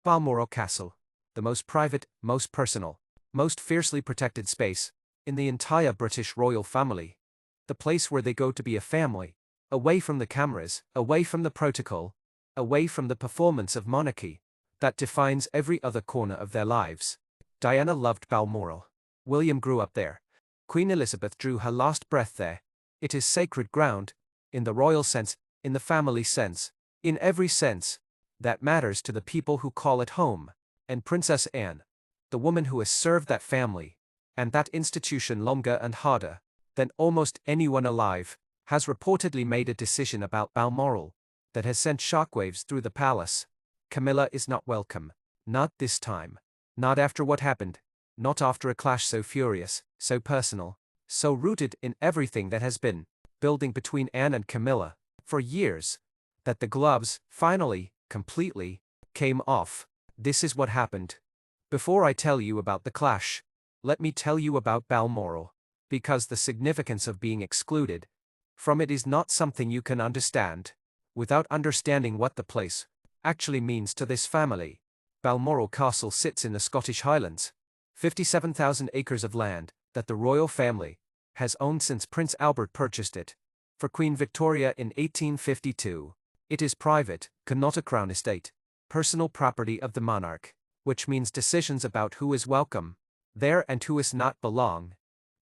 Balmoral Castle, the most private, most personal, most fiercely protected space in the entire British royal family. The place where they go to be a family, away from the cameras, away from the protocol, away from the performance of monarchy that defines every other corner of their lives. Diana loved Balmoral. William grew up there. Queen Elizabeth drew her last breath there. It is sacred ground, in the royal sense, in the family sense, in every sense that matters to the people who call it home. And Princess Anne, the woman who has served that family and that institution longer and harder than almost anyone alive, has reportedly made a decision about Balmoral that has sent shockwaves through the palace. Camilla is not welcome. Not this time. Not after what happened. Not after a clash so furious, so personal, so rooted in everything that has been building between Anne and Camilla for years, that the gloves, finally, completely, came off. This is what happened. Before I tell you about the clash, let me tell you about Balmoral, because the significance of being excluded from it is not something you can understand without understanding what the place actually means to this family. Balmoral Castle sits in the Scottish Highlands, 57,000 acres of land that the royal family has owned since Prince Albert purchased it for Queen Victoria in 1852. It is private, not a crown estate, personal property of the monarch, which means decisions about who is welcome there and who is not belong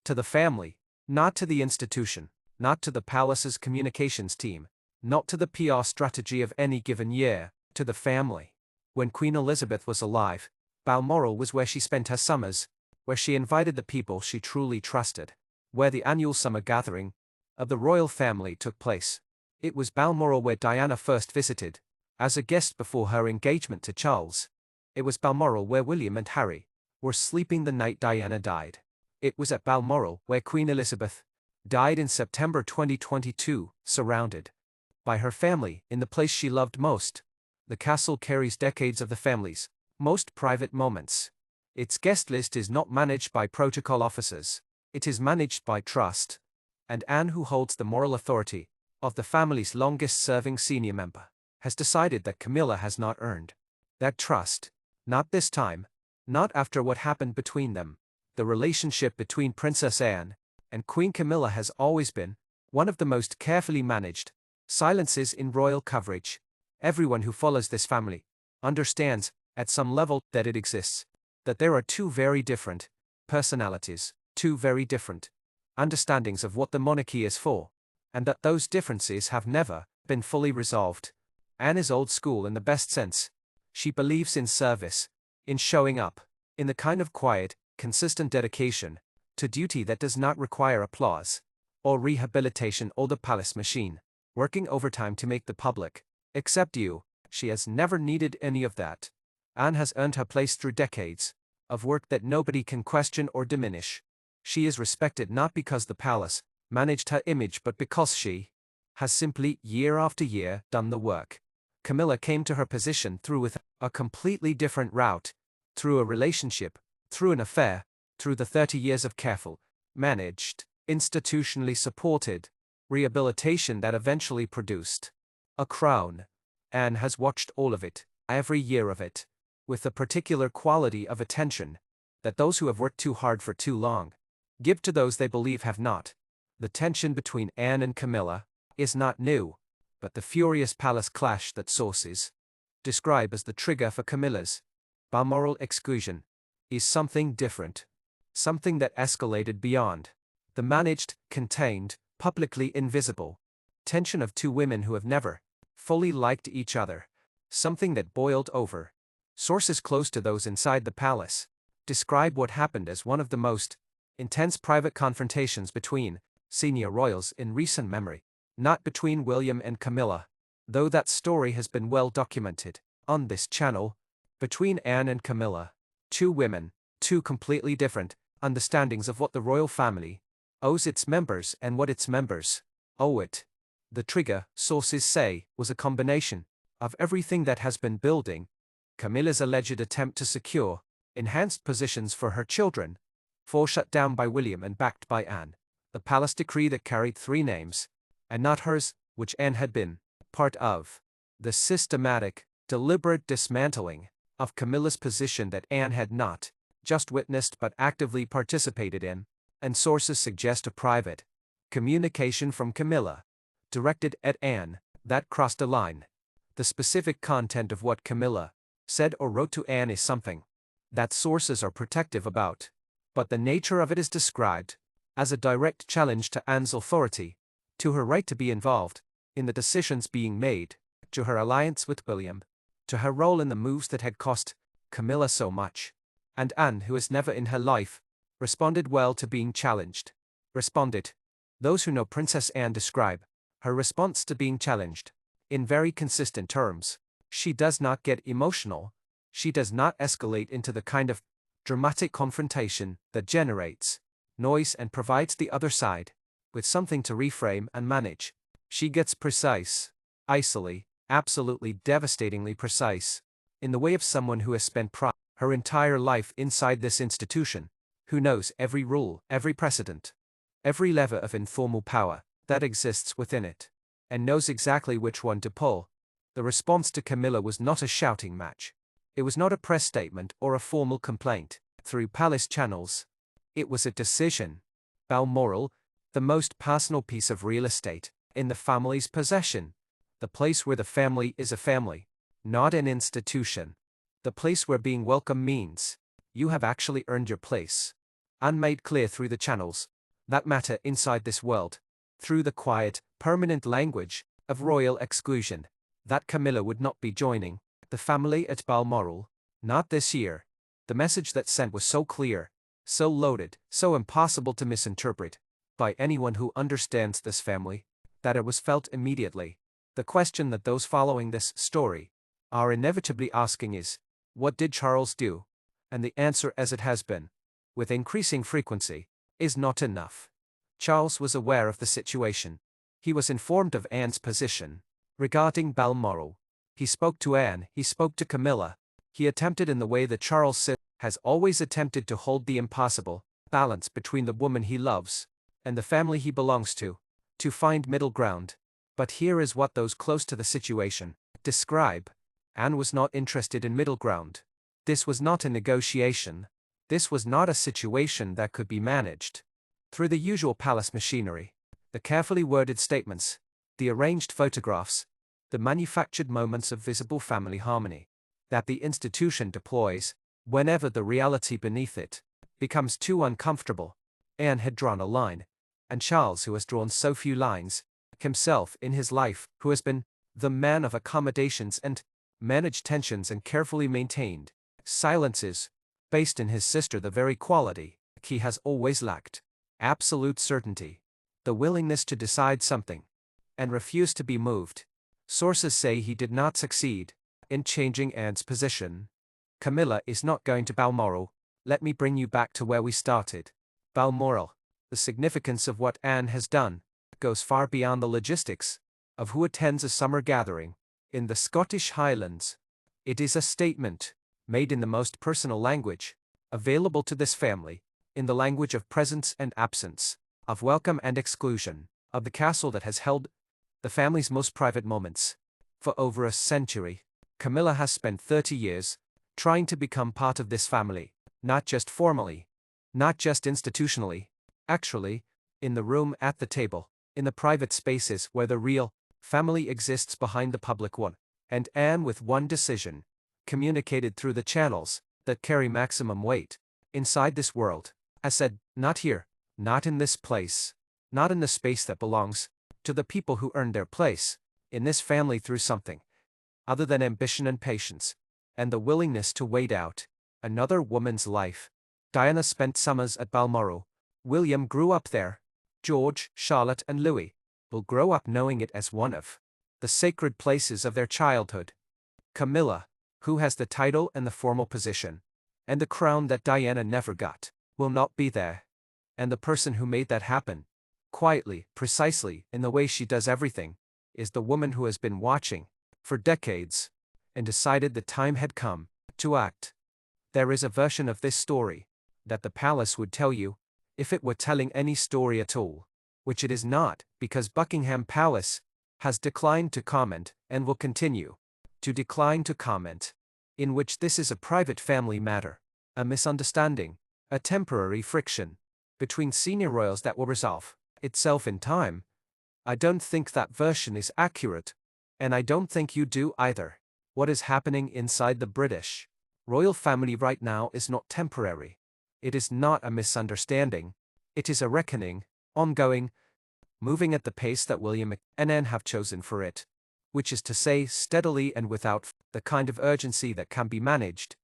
to the family, not to the institution, not to the palace's communications team, not to the PR strategy of any given year, to the family. When Queen Elizabeth was alive, Balmoral was where she spent her summers, where she invited the people she truly trusted, where the annual summer gathering of the royal family took place. It was Balmoral where Diana first visited, as a guest before her engagement to Charles. It was Balmoral where William and Harry were sleeping the night Diana died. It was at Balmoral where Queen Elizabeth died in September 2022, surrounded by her family in the place she loved most. The castle carries decades of the family's most private moments. Its guest list is not managed by protocol officers. It is managed by trust. And Anne, who holds the moral authority of the family's longest-serving senior member, has decided that Camilla has not earned that trust. Not this time. Not after what happened between them. The relationship between Princess Anne and Queen Camilla has always been one of the most carefully managed silences in royal coverage. Everyone who follows this family understands, at some level, that it exists, that there are two very different personalities, two very different understandings of what the monarchy is for, and that those differences have never been fully resolved. Anne is old school in the best sense. She believes in service, in showing up, in the kind of quiet, consistent dedication to duty that does not require applause or rehabilitation or the palace machine working overtime to make the public accept you. She has never needed any of that. Anne has earned her place through decades of work that nobody can question or diminish. She is respected not because the palace managed her image but because she has simply, year after year, done the work. Camilla came to her position through with a completely different route, through a relationship, through an affair, through the 30 years of careful, managed, institutionally supported rehabilitation that eventually produced a crown. Anne has watched all of it, every year of it, with the particular quality of attention that those who have worked too hard for too long give to those they believe have not. The tension between Anne and Camilla is not new, but the furious palace clash that sources describe as the trigger for Camilla's Balmoral exclusion is something different, something that escalated beyond the managed, contained, publicly invisible tension of two women who have never fully liked each other, something that boiled over. Sources close to those inside the palace describe what happened as one of the most intense private confrontations between senior royals in recent memory, not between William and Camilla, though that story has been well documented on this channel, between Anne and Camilla. Two women, two completely different understandings of what the royal family owes its members and what its members owe it. The trigger, sources say, was a combination of everything that has been building: Camilla's alleged attempt to secure enhanced positions for her children, shut down by William and backed by Anne, the palace decree that carried 3 names, and not hers, which Anne had been part of, the systematic, deliberate dismantling of Camilla's position that Anne had not just witnessed but actively participated in, and sources suggest a private communication from Camilla, directed at Anne, that crossed a line. The specific content of what Camilla said or wrote to Anne is something that sources are protective about, but the nature of it is described as a direct challenge to Anne's authority, to her right to be involved in the decisions being made, to her alliance with William, to her role in the moves that had cost Camilla so much. And Anne, who has never in her life responded well to being challenged, responded. Those who know Princess Anne describe her response to being challenged in very consistent terms. She does not get emotional. She does not escalate into the kind of dramatic confrontation that generates noise and provides the other side with something to reframe and manage. She gets precise, icily, absolutely devastatingly precise, in the way of someone who has spent her entire life inside this institution, who knows every rule, every precedent, every lever of informal power that exists within it, and knows exactly which one to pull. The response to Camilla was not a shouting match. It was not a press statement or a formal complaint through palace channels. It was a decision. Balmoral, the most personal piece of real estate in the family's possession, the place where the family is a family, not an institution, the place where being welcome means you have actually earned your place, and made clear through the channels that matter inside this world, through the quiet, permanent language of royal exclusion, that Camilla would not be joining the family at Balmoral, not this year. The message that sent was so clear, so loaded, so impossible to misinterpret by anyone who understands this family, that it was felt immediately. The question that those following this story are inevitably asking is, what did Charles do? And the answer, as it has been, with increasing frequency, is not enough. Charles was aware of the situation. He was informed of Anne's position regarding Balmoral. He spoke to Anne, he spoke to Camilla. He attempted, in the way that Charles has always attempted, to hold the impossible balance between the woman he loves and the family he belongs to find middle ground. But here is what those close to the situation describe. Anne was not interested in middle ground. This was not a negotiation. This was not a situation that could be managed through the usual palace machinery. The carefully worded statements, the arranged photographs, the manufactured moments of visible family harmony that the institution deploys whenever the reality beneath it becomes too uncomfortable. Anne had drawn a line, and Charles, who has drawn so few lines himself in his life, who has been the man of accommodations and managed tensions and carefully maintained silences, based in his sister the very quality he has always lacked: absolute certainty, the willingness to decide something and refuse to be moved. Sources say he did not succeed in changing Anne's position. Camilla is not going to Balmoral. Let me bring you back to where we started. Balmoral, the significance of what Anne has done, goes far beyond the logistics of who attends a summer gathering in the Scottish Highlands. It is a statement made in the most personal language available to this family, in the language of presence and absence, of welcome and exclusion, of the castle that has held the family's most private moments. For over a century, Camilla has spent 30 years trying to become part of this family, not just formally, not just institutionally, actually, in the room, at the table, in the private spaces where the real family exists behind the public one. And Anne, with one decision, communicated through the channels that carry maximum weight inside this world, has said, not here, not in this place, not in the space that belongs to the people who earned their place in this family through something other than ambition and patience, and the willingness to wait out another woman's life. Diana spent summers at Balmoral. William grew up there. George, Charlotte, and Louis will grow up knowing it as one of the sacred places of their childhood. Camilla, who has the title and the formal position, and the crown that Diana never got, will not be there. And the person who made that happen, quietly, precisely, in the way she does everything, is the woman who has been watching for decades and decided the time had come to act. There is a version of this story that the palace would tell you, if it were telling any story at all, which it is not, because Buckingham Palace has declined to comment and will continue to decline to comment. in which this is a private family matter, a misunderstanding, a temporary friction between senior royals that will resolve itself in time. I don't think that version is accurate, and I don't think you do either. What is happening inside the British royal family right now is not temporary. It is not a misunderstanding. It is a reckoning, ongoing, moving at the pace that William and Anne have chosen for it, which is to say steadily and without the kind of urgency that can be managed.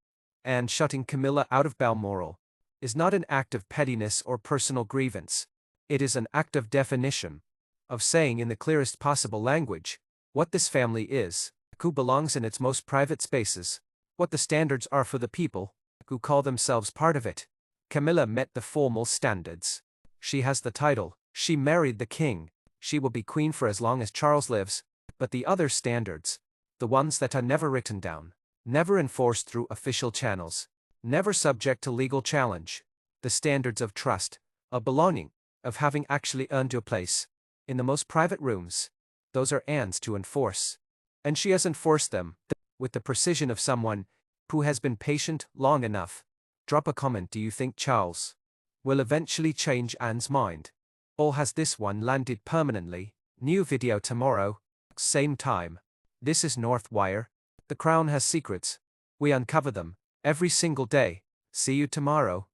And shutting Camilla out of Balmoral is not an act of pettiness or personal grievance. It is an act of definition, of saying in the clearest possible language what this family is, who belongs in its most private spaces, what the standards are for the people who call themselves part of it. Camilla met the formal standards. She has the title, she married the king, she will be queen for as long as Charles lives, but the other standards, the ones that are never written down, never enforced through official channels, never subject to legal challenge, the standards of trust, of belonging, of having actually earned your place in the most private rooms, those are Anne's to enforce. And she has enforced them with the precision of someone who has been patient long enough. Drop a comment. Do you think Charles will eventually change Anne's mind? Or has this one landed permanently? New video tomorrow, same time. This is North Wire. The Crown has secrets. We uncover them every single day. See you tomorrow.